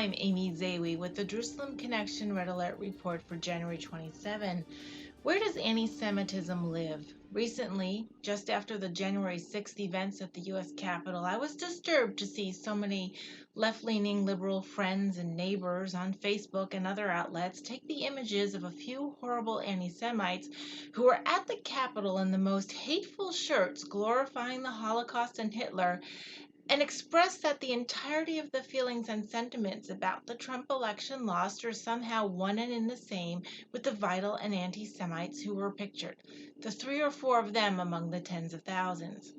I'm Amy Zawi with the Jerusalem Connection Red Alert Report for January 27. Where does anti-Semitism live? Recently, just after the January 6th events at the U.S. Capitol, I was disturbed to see so many left-leaning liberal friends and neighbors on Facebook and other outlets take the images of a few horrible anti-Semites who were at the Capitol in the most hateful shirts glorifying the Holocaust and Hitler and express that the entirety of the feelings and sentiments about the Trump election lost are somehow one and in the same with the vital and anti-Semites who were pictured, the 3 or 4 of them among the tens of thousands.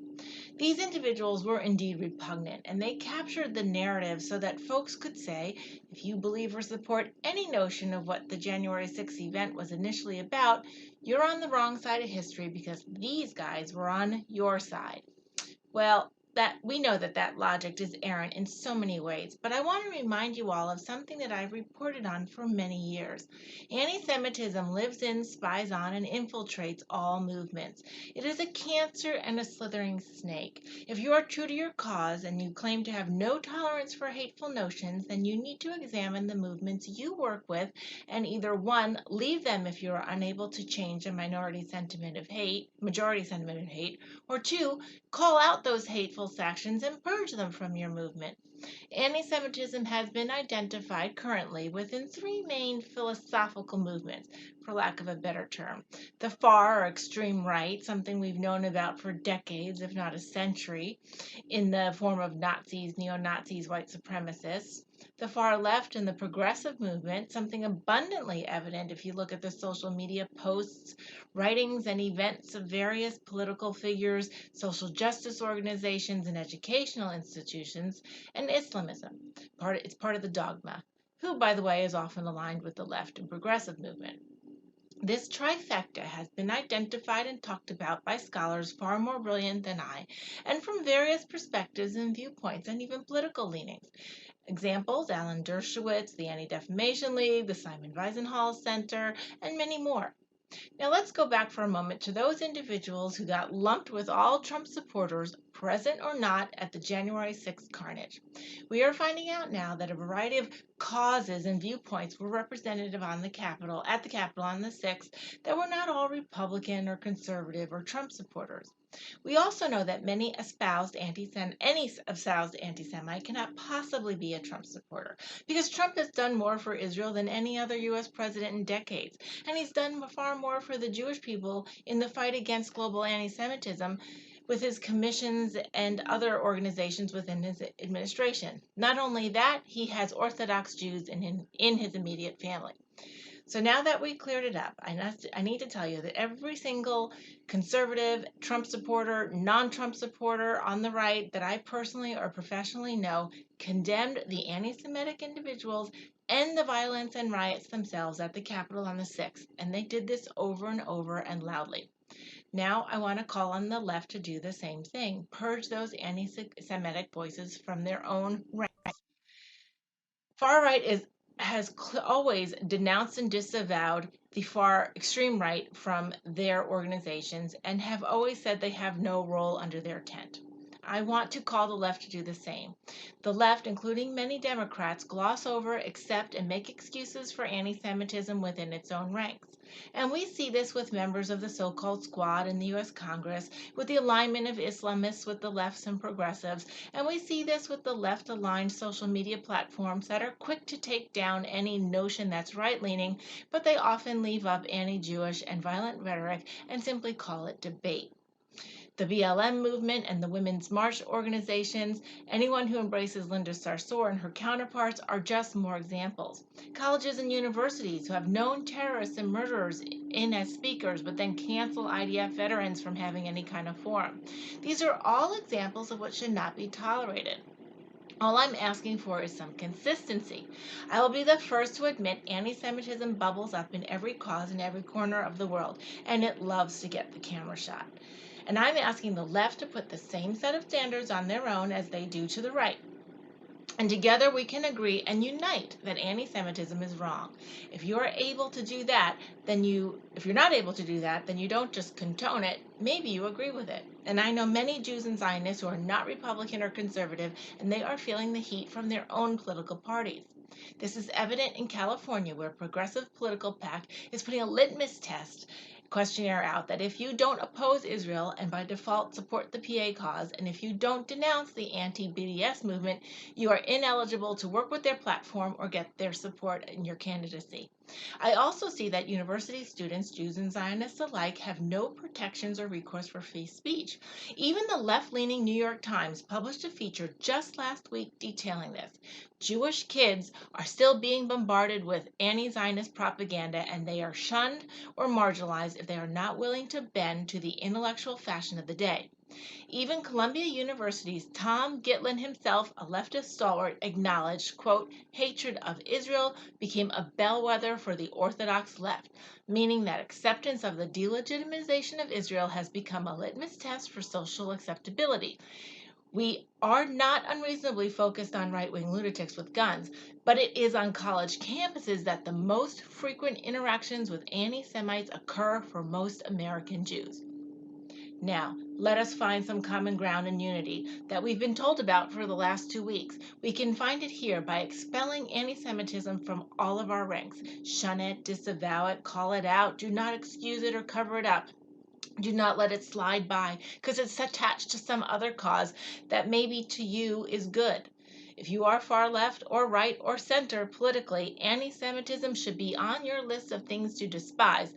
These individuals were indeed repugnant, and they captured the narrative so that folks could say, if you believe or support any notion of what the January 6th event was initially about, you're on the wrong side of history because these guys were on your side. Well, that we know that logic is errant in so many ways, but I want to remind you all of something that I've reported on for many years. Anti-Semitism lives in, spies on, and infiltrates all movements. It is a cancer and a slithering snake. If you are true to your cause and you claim to have no tolerance for hateful notions, then you need to examine the movements you work with and either one, leave them if you are unable to change a majority sentiment of hate, or two, call out those hateful sections and purge them from your movement. Anti-Semitism has been identified currently within 3 main philosophical movements, for lack of a better term. The far or extreme right, something we've known about for decades, if not a century, in the form of Nazis, neo-Nazis, white supremacists. The far left and the progressive movement, something abundantly evident if you look at the social media posts, writings, and events of various political figures, social justice organizations, and educational institutions, and Islamism. It's part of the dogma, who, by the way, is often aligned with the left and progressive movement. This trifecta has been identified and talked about by scholars far more brilliant than I, and from various perspectives and viewpoints, and even political leanings. Examples: Alan Dershowitz, the Anti-Defamation League, the Simon Wiesenthal Center, and many more. Now let's go back for a moment to those individuals who got lumped with all Trump supporters, present or not, at the January 6th carnage. We are finding out now that a variety of causes and viewpoints were represented at the Capitol on the 6th that were not all Republican or conservative or Trump supporters. We also know that any espoused anti-Semite cannot possibly be a Trump supporter because Trump has done more for Israel than any other U.S. president in decades, and he's done far more for the Jewish people in the fight against global anti-Semitism with his commissions and other organizations within his administration. Not only that, he has Orthodox Jews in his immediate family. So now that we cleared it up, I need to tell you that every single conservative, Trump supporter, non-Trump supporter on the right that I personally or professionally know condemned the anti-Semitic individuals and the violence and riots themselves at the Capitol on the 6th, and they did this over and over and loudly. Now I want to call on the left to do the same thing, purge those anti-Semitic voices from their own ranks. Far right has always denounced and disavowed the far extreme right from their organizations and have always said they have no role under their tent. I want to call the left to do the same. The left, including many Democrats, gloss over, accept, and make excuses for anti-Semitism within its own ranks. And we see this with members of the so-called squad in the U.S. Congress, with the alignment of Islamists with the lefts and progressives, and we see this with the left-aligned social media platforms that are quick to take down any notion that's right-leaning, but they often leave up anti-Jewish and violent rhetoric and simply call it debate. The BLM movement and the Women's March organizations, anyone who embraces Linda Sarsour and her counterparts are just more examples. Colleges and universities who have known terrorists and murderers in as speakers but then cancel IDF veterans from having any kind of forum. These are all examples of what should not be tolerated. All I'm asking for is some consistency. I will be the first to admit anti-Semitism bubbles up in every cause in every corner of the world, and it loves to get the camera shot. And I'm asking the left to put the same set of standards on their own as they do to the right. And together we can agree and unite that anti-Semitism is wrong. If you are able to do that, if you're not able to do that, then you don't just condone it, maybe you agree with it. And I know many Jews and Zionists who are not Republican or conservative, and they are feeling the heat from their own political parties. This is evident in California, where Progressive Political PAC is putting a litmus test questionnaire out that if you don't oppose Israel and by default support the PA cause, and if you don't denounce the anti-BDS movement, you are ineligible to work with their platform or get their support in your candidacy. I also see that university students, Jews and Zionists alike, have no protections or recourse for free speech. Even the left-leaning New York Times published a feature just last week detailing this. Jewish kids are still being bombarded with anti-Zionist propaganda, and they are shunned or marginalized if they are not willing to bend to the intellectual fashion of the day. Even Columbia University's Tom Gitlin himself, a leftist stalwart, acknowledged, quote, hatred of Israel became a bellwether for the Orthodox left, meaning that acceptance of the delegitimization of Israel has become a litmus test for social acceptability. We are not unreasonably focused on right-wing lunatics with guns, but it is on college campuses that the most frequent interactions with anti-Semites occur for most American Jews. Now, let us find some common ground and unity that we've been told about for the last 2 weeks. We can find it here by expelling anti-Semitism from all of our ranks. Shun it, disavow it, call it out, do not excuse it or cover it up. Do not let it slide by because it's attached to some other cause that maybe to you is good. If you are far left or right or center politically, anti-Semitism should be on your list of things to despise,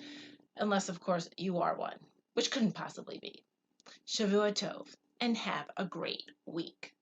unless, of course, you are one, which couldn't possibly be. Shavua Tov, and have a great week.